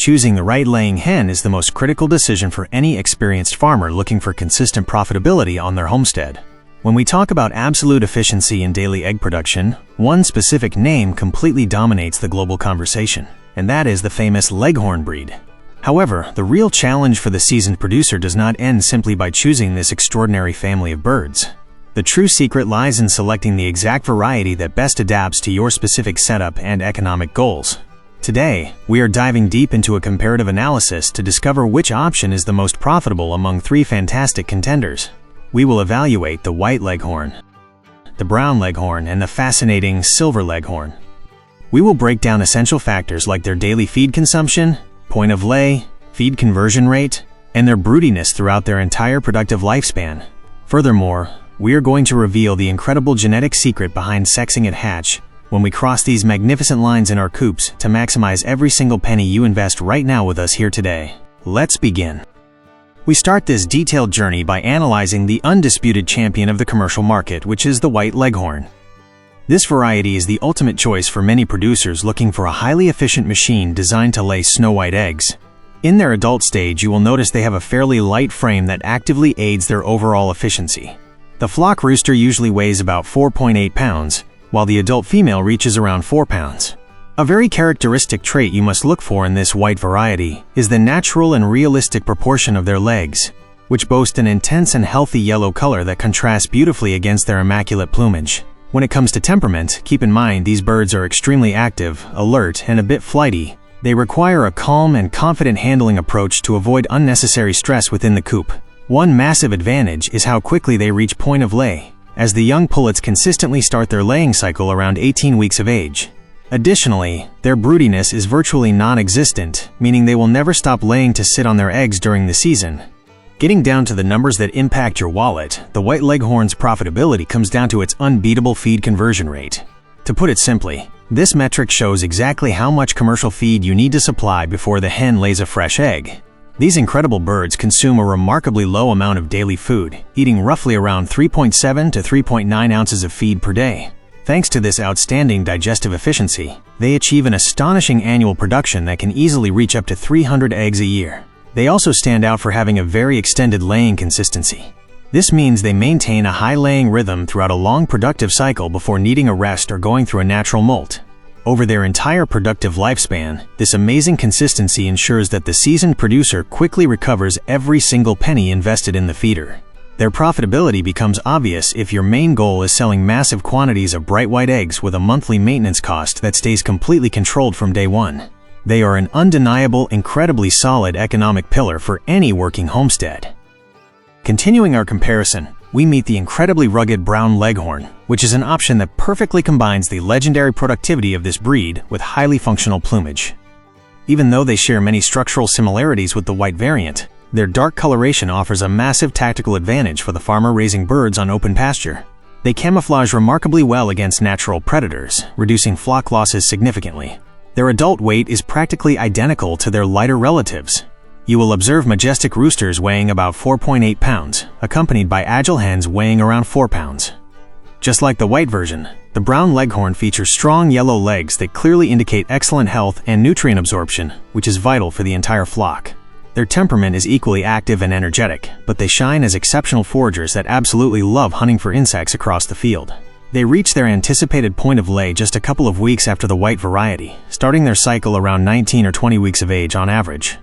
Choosing the right laying hen is the most critical decision for any experienced farmer looking for consistent profitability on their homestead. When we talk about absolute efficiency in daily egg production, one specific name completely dominates the global conversation, and that is the famous Leghorn breed. However, the real challenge for the seasoned producer does not end simply by choosing this extraordinary family of birds. The true secret lies in selecting the exact variety that best adapts to your specific setup and economic goals. Today, we are diving deep into a comparative analysis to discover which option is the most profitable among three fantastic contenders. We will evaluate the White Leghorn, the Brown Leghorn, and the fascinating Silver Leghorn. We will break down essential factors like their daily feed consumption, point of lay, feed conversion rate, and their broodiness throughout their entire productive lifespan. Furthermore, we are going to reveal the incredible genetic secret behind sexing at hatch when we cross these magnificent lines in our coops to maximize every single penny you invest right now with us here today. Let's begin. We start this detailed journey by analyzing the undisputed champion of the commercial market, which is the White Leghorn. This variety is the ultimate choice for many producers looking for a highly efficient machine designed to lay snow-white eggs. In their adult stage, you will notice they have a fairly light frame that actively aids their overall efficiency. The flock rooster usually weighs about 4.8 pounds, while the adult female reaches around 4 pounds. A very characteristic trait you must look for in this white variety is the natural and realistic proportion of their legs, which boast an intense and healthy yellow color that contrasts beautifully against their immaculate plumage. When it comes to temperament, keep in mind these birds are extremely active, alert, and a bit flighty. They require a calm and confident handling approach to avoid unnecessary stress within the coop. One massive advantage is how quickly they reach point of lay, as the young pullets consistently start their laying cycle around 18 weeks of age. Additionally, their broodiness is virtually non-existent, meaning they will never stop laying to sit on their eggs during the season. Getting down to the numbers that impact your wallet, the White Leghorn's profitability comes down to its unbeatable feed conversion rate. To put it simply, this metric shows exactly how much commercial feed you need to supply before the hen lays a fresh egg. These incredible birds consume a remarkably low amount of daily food, eating roughly around 3.7 to 3.9 ounces of feed per day. Thanks to this outstanding digestive efficiency, they achieve an astonishing annual production that can easily reach up to 300 eggs a year. They also stand out for having a very extended laying consistency. This means they maintain a high laying rhythm throughout a long productive cycle before needing a rest or going through a natural molt. Over their entire productive lifespan, this amazing consistency ensures that the seasoned producer quickly recovers every single penny invested in the feeder. Their profitability becomes obvious if your main goal is selling massive quantities of bright white eggs with a monthly maintenance cost that stays completely controlled from day one. They are an undeniable, incredibly solid economic pillar for any working homestead. Continuing our comparison, we meet the incredibly rugged Brown Leghorn, which is an option that perfectly combines the legendary productivity of this breed with highly functional plumage. Even though they share many structural similarities with the white variant, their dark coloration offers a massive tactical advantage for the farmer raising birds on open pasture. They camouflage remarkably well against natural predators, reducing flock losses significantly. Their adult weight is practically identical to their lighter relatives. You will observe majestic roosters weighing about 4.8 pounds, accompanied by agile hens weighing around 4 pounds. Just like the white version, the Brown Leghorn features strong yellow legs that clearly indicate excellent health and nutrient absorption, which is vital for the entire flock. Their temperament is equally active and energetic, but they shine as exceptional foragers that absolutely love hunting for insects across the field. They reach their anticipated point of lay just a couple of weeks after the white variety, starting their cycle around 19 or 20 weeks of age on average.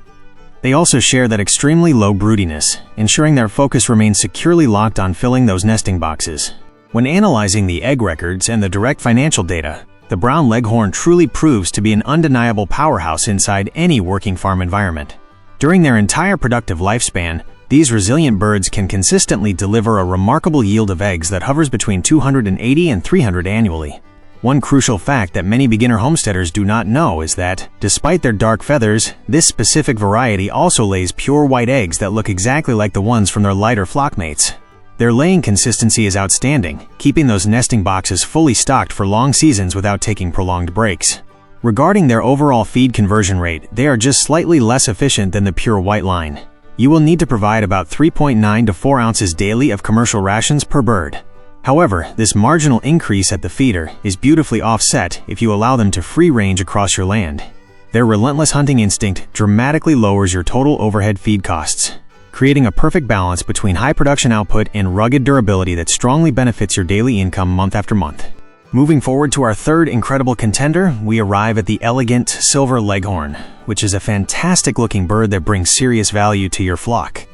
They also share that extremely low broodiness, ensuring their focus remains securely locked on filling those nesting boxes. When analyzing the egg records and the direct financial data, the Brown Leghorn truly proves to be an undeniable powerhouse inside any working farm environment. During their entire productive lifespan, these resilient birds can consistently deliver a remarkable yield of eggs that hovers between 280 and 300 annually. One crucial fact that many beginner homesteaders do not know is that, despite their dark feathers, this specific variety also lays pure white eggs that look exactly like the ones from their lighter flockmates. Their laying consistency is outstanding, keeping those nesting boxes fully stocked for long seasons without taking prolonged breaks. Regarding their overall feed conversion rate, they are just slightly less efficient than the pure white line. You will need to provide about 3.9 to 4 ounces daily of commercial rations per bird. However, this marginal increase at the feeder is beautifully offset if you allow them to free range across your land. Their relentless hunting instinct dramatically lowers your total overhead feed costs, creating a perfect balance between high production output and rugged durability that strongly benefits your daily income month after month. Moving forward to our third incredible contender, we arrive at the elegant Silver Leghorn, which is a fantastic-looking bird that brings serious value to your flock.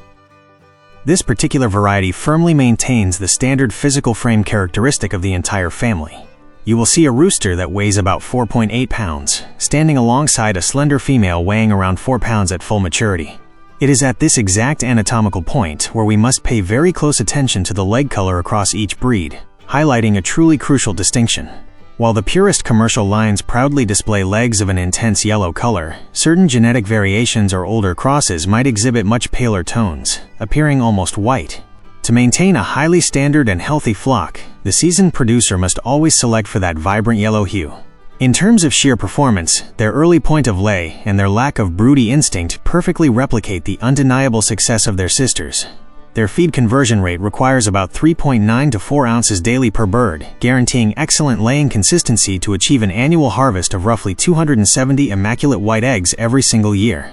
This particular variety firmly maintains the standard physical frame characteristic of the entire family. You will see a rooster that weighs about 4.8 pounds, standing alongside a slender female weighing around 4 pounds at full maturity. It is at this exact anatomical point where we must pay very close attention to the leg color across each breed, highlighting a truly crucial distinction. While the purest commercial lines proudly display legs of an intense yellow color, certain genetic variations or older crosses might exhibit much paler tones, appearing almost white. To maintain a highly standard and healthy flock, the seasoned producer must always select for that vibrant yellow hue. In terms of sheer performance, their early point of lay and their lack of broody instinct perfectly replicate the undeniable success of their sisters. Their feed conversion rate requires about 3.9 to 4 ounces daily per bird, guaranteeing excellent laying consistency to achieve an annual harvest of roughly 270 immaculate white eggs every single year.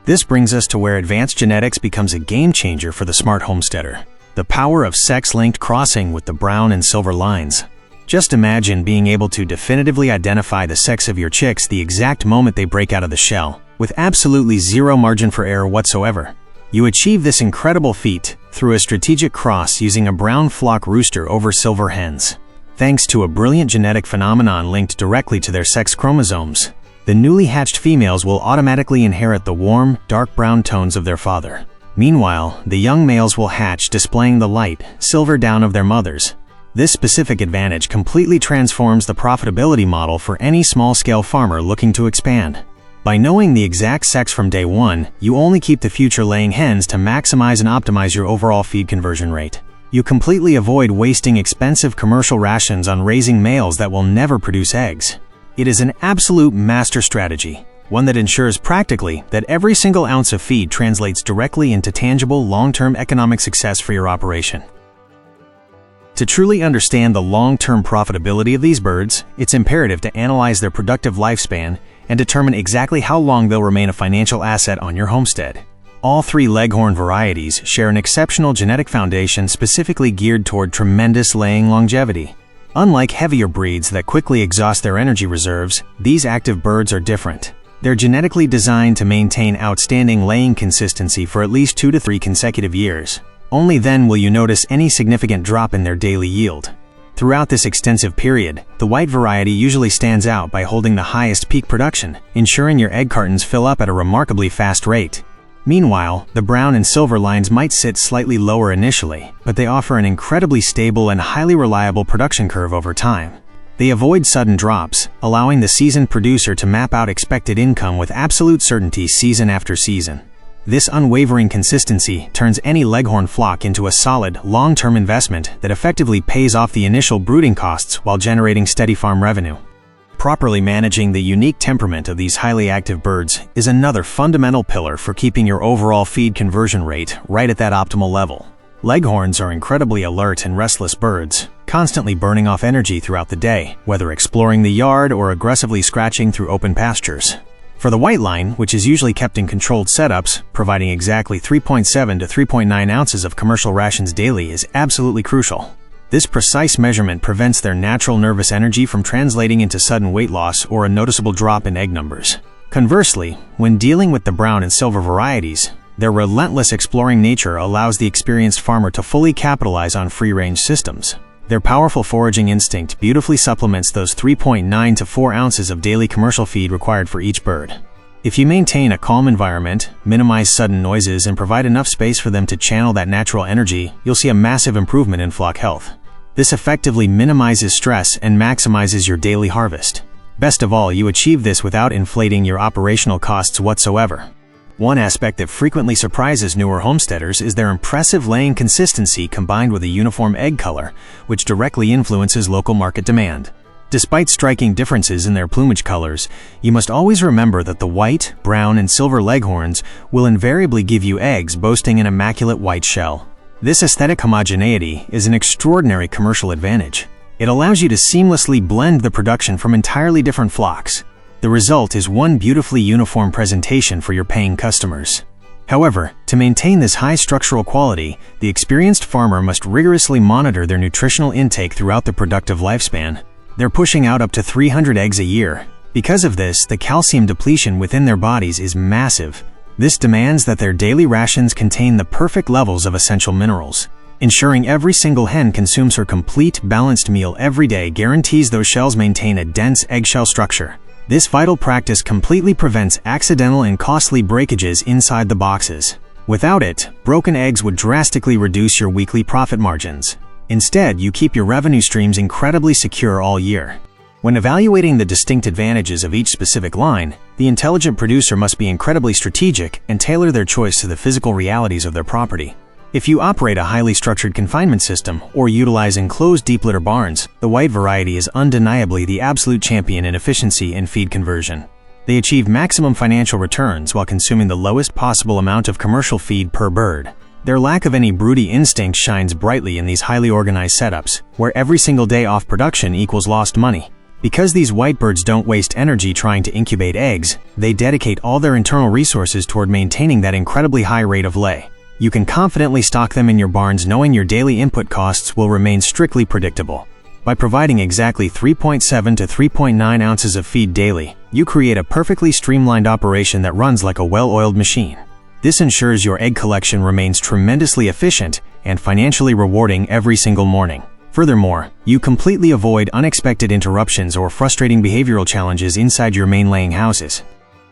This brings us to where advanced genetics becomes a game changer for the smart homesteader: the power of sex-linked crossing with the brown and silver lines. Just imagine being able to definitively identify the sex of your chicks the exact moment they break out of the shell, with absolutely zero margin for error whatsoever. You achieve this incredible feat through a strategic cross using a brown flock rooster over silver hens. Thanks to a brilliant genetic phenomenon linked directly to their sex chromosomes, the newly hatched females will automatically inherit the warm, dark brown tones of their father. Meanwhile, the young males will hatch displaying the light, silver down of their mothers. This specific advantage completely transforms the profitability model for any small-scale farmer looking to expand. By knowing the exact sex from day one, you only keep the future laying hens to maximize and optimize your overall feed conversion rate. You completely avoid wasting expensive commercial rations on raising males that will never produce eggs. It is an absolute master strategy, one that ensures practically that every single ounce of feed translates directly into tangible, long-term economic success for your operation. To truly understand the long-term profitability of these birds, it's imperative to analyze their productive lifespan and determine exactly how long they'll remain a financial asset on your homestead. All three Leghorn varieties share an exceptional genetic foundation specifically geared toward tremendous laying longevity. Unlike heavier breeds that quickly exhaust their energy reserves, these active birds are different. They're genetically designed to maintain outstanding laying consistency for at least 2 to 3 consecutive years. Only then will you notice any significant drop in their daily yield. Throughout this extensive period, the white variety usually stands out by holding the highest peak production, ensuring your egg cartons fill up at a remarkably fast rate. Meanwhile, the brown and silver lines might sit slightly lower initially, but they offer an incredibly stable and highly reliable production curve over time. They avoid sudden drops, allowing the seasoned producer to map out expected income with absolute certainty season after season. This unwavering consistency turns any Leghorn flock into a solid, long-term investment that effectively pays off the initial brooding costs while generating steady farm revenue. Properly managing the unique temperament of these highly active birds is another fundamental pillar for keeping your overall feed conversion rate right at that optimal level. Leghorns are incredibly alert and restless birds, constantly burning off energy throughout the day, whether exploring the yard or aggressively scratching through open pastures. For the white line, which is usually kept in controlled setups, providing exactly 3.7 to 3.9 ounces of commercial rations daily is absolutely crucial. This precise measurement prevents their natural nervous energy from translating into sudden weight loss or a noticeable drop in egg numbers. Conversely, when dealing with the brown and silver varieties, their relentless exploring nature allows the experienced farmer to fully capitalize on free-range systems. Their powerful foraging instinct beautifully supplements those 3.9 to 4 ounces of daily commercial feed required for each bird. If you maintain a calm environment, minimize sudden noises, and provide enough space for them to channel that natural energy, you'll see a massive improvement in flock health. This effectively minimizes stress and maximizes your daily harvest. Best of all, you achieve this without inflating your operational costs whatsoever. One aspect that frequently surprises newer homesteaders is their impressive laying consistency combined with a uniform egg color, which directly influences local market demand. Despite striking differences in their plumage colors, you must always remember that the white, brown, and silver Leghorns will invariably give you eggs boasting an immaculate white shell. This aesthetic homogeneity is an extraordinary commercial advantage. It allows you to seamlessly blend the production from entirely different flocks. The result is one beautifully uniform presentation for your paying customers. However, to maintain this high structural quality, the experienced farmer must rigorously monitor their nutritional intake throughout the productive lifespan. They're pushing out up to 300 eggs a year. Because of this, the calcium depletion within their bodies is massive. This demands that their daily rations contain the perfect levels of essential minerals. Ensuring every single hen consumes her complete, balanced meal every day guarantees those shells maintain a dense eggshell structure. This vital practice completely prevents accidental and costly breakages inside the boxes. Without it, broken eggs would drastically reduce your weekly profit margins. Instead, you keep your revenue streams incredibly secure all year. When evaluating the distinct advantages of each specific line, the intelligent producer must be incredibly strategic and tailor their choice to the physical realities of their property. If you operate a highly structured confinement system or utilize enclosed deep litter barns, the white variety is undeniably the absolute champion in efficiency and feed conversion. They achieve maximum financial returns while consuming the lowest possible amount of commercial feed per bird. Their lack of any broody instinct shines brightly in these highly organized setups, where every single day off production equals lost money. Because these white birds don't waste energy trying to incubate eggs, they dedicate all their internal resources toward maintaining that incredibly high rate of lay. You can confidently stock them in your barns knowing your daily input costs will remain strictly predictable. By providing exactly 3.7 to 3.9 ounces of feed daily, you create a perfectly streamlined operation that runs like a well-oiled machine. This ensures your egg collection remains tremendously efficient and financially rewarding every single morning. Furthermore, you completely avoid unexpected interruptions or frustrating behavioral challenges inside your main laying houses.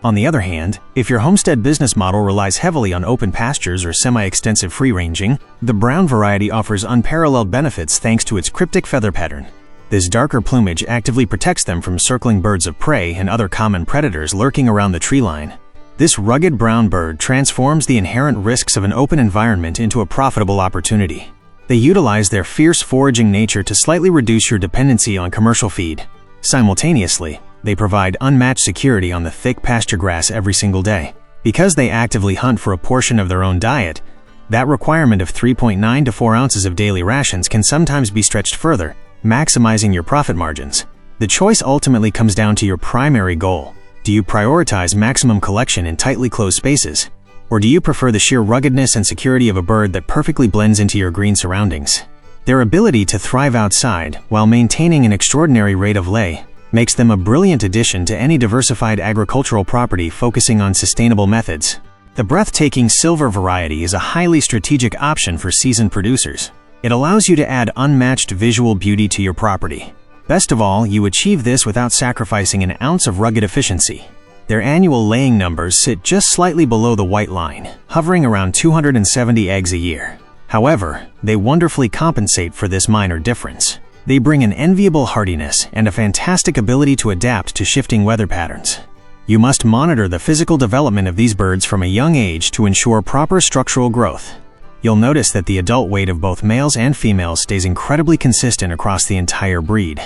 On the other hand, if your homestead business model relies heavily on open pastures or semi-extensive free-ranging, the brown variety offers unparalleled benefits thanks to its cryptic feather pattern. This darker plumage actively protects them from circling birds of prey and other common predators lurking around the tree line. This rugged brown bird transforms the inherent risks of an open environment into a profitable opportunity. They utilize their fierce foraging nature to slightly reduce your dependency on commercial feed. Simultaneously, they provide unmatched security on the thick pasture grass every single day. Because they actively hunt for a portion of their own diet, that requirement of 3.9 to 4 ounces of daily rations can sometimes be stretched further, maximizing your profit margins. The choice ultimately comes down to your primary goal. Do you prioritize maximum collection in tightly closed spaces? Or do you prefer the sheer ruggedness and security of a bird that perfectly blends into your green surroundings? Their ability to thrive outside while maintaining an extraordinary rate of lay makes them a brilliant addition to any diversified agricultural property focusing on sustainable methods. The breathtaking silver variety is a highly strategic option for seasoned producers. It allows you to add unmatched visual beauty to your property. Best of all, you achieve this without sacrificing an ounce of rugged efficiency. Their annual laying numbers sit just slightly below the white line, hovering around 270 eggs a year. However, they wonderfully compensate for this minor difference. They bring an enviable hardiness and a fantastic ability to adapt to shifting weather patterns. You must monitor the physical development of these birds from a young age to ensure proper structural growth. You'll notice that the adult weight of both males and females stays incredibly consistent across the entire breed.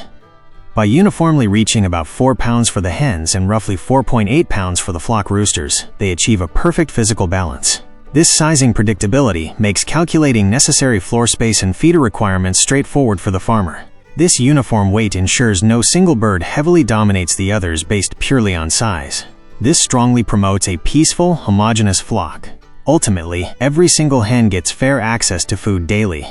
By uniformly reaching about 4 pounds for the hens and roughly 4.8 pounds for the flock roosters, they achieve a perfect physical balance. This sizing predictability makes calculating necessary floor space and feeder requirements straightforward for the farmer. This uniform weight ensures no single bird heavily dominates the others based purely on size. This strongly promotes a peaceful, homogeneous flock. Ultimately, every single hen gets fair access to food daily.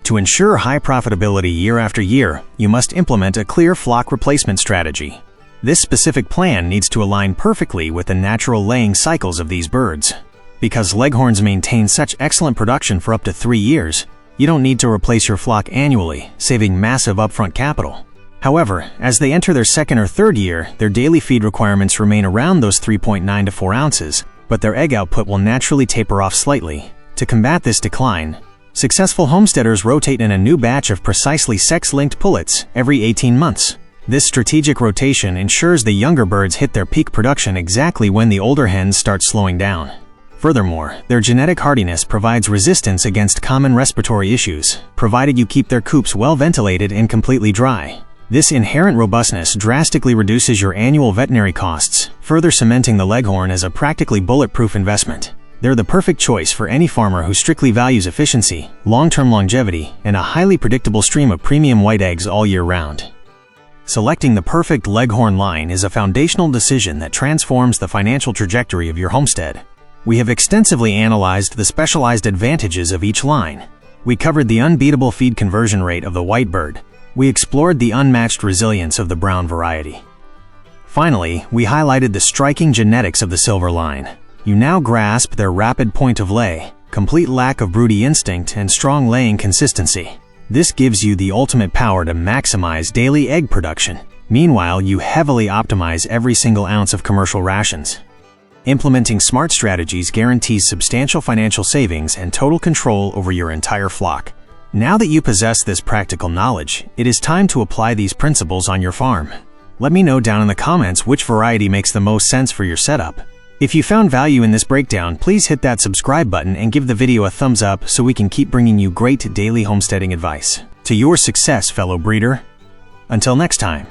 To ensure high profitability year after year, you must implement a clear flock replacement strategy. This specific plan needs to align perfectly with the natural laying cycles of these birds. Because leghorns maintain such excellent production for up to 3 years, you don't need to replace your flock annually, saving massive upfront capital. However, as they enter their second or third year, their daily feed requirements remain around those 3.9 to 4 ounces, but their egg output will naturally taper off slightly. To combat this decline, successful homesteaders rotate in a new batch of precisely sex-linked pullets every 18 months. This strategic rotation ensures the younger birds hit their peak production exactly when the older hens start slowing down. Furthermore, their genetic hardiness provides resistance against common respiratory issues, provided you keep their coops well ventilated and completely dry. This inherent robustness drastically reduces your annual veterinary costs, further cementing the Leghorn as a practically bulletproof investment. They're the perfect choice for any farmer who strictly values efficiency, long-term longevity, and a highly predictable stream of premium white eggs all year round. Selecting the perfect Leghorn line is a foundational decision that transforms the financial trajectory of your homestead. We have extensively analyzed the specialized advantages of each line. We covered the unbeatable feed conversion rate of the white bird. We explored the unmatched resilience of the brown variety. Finally, we highlighted the striking genetics of the silver line. You now grasp their rapid point of lay, complete lack of broody instinct, and strong laying consistency. This gives you the ultimate power to maximize daily egg production. Meanwhile, you heavily optimize every single ounce of commercial rations. Implementing smart strategies guarantees substantial financial savings and total control over your entire flock. Now that you possess this practical knowledge, it is time to apply these principles on your farm. Let me know down in the comments which variety makes the most sense for your setup. If you found value in this breakdown, please hit that subscribe button and give the video a thumbs up so we can keep bringing you great daily homesteading advice. To your success, fellow breeder. Until next time.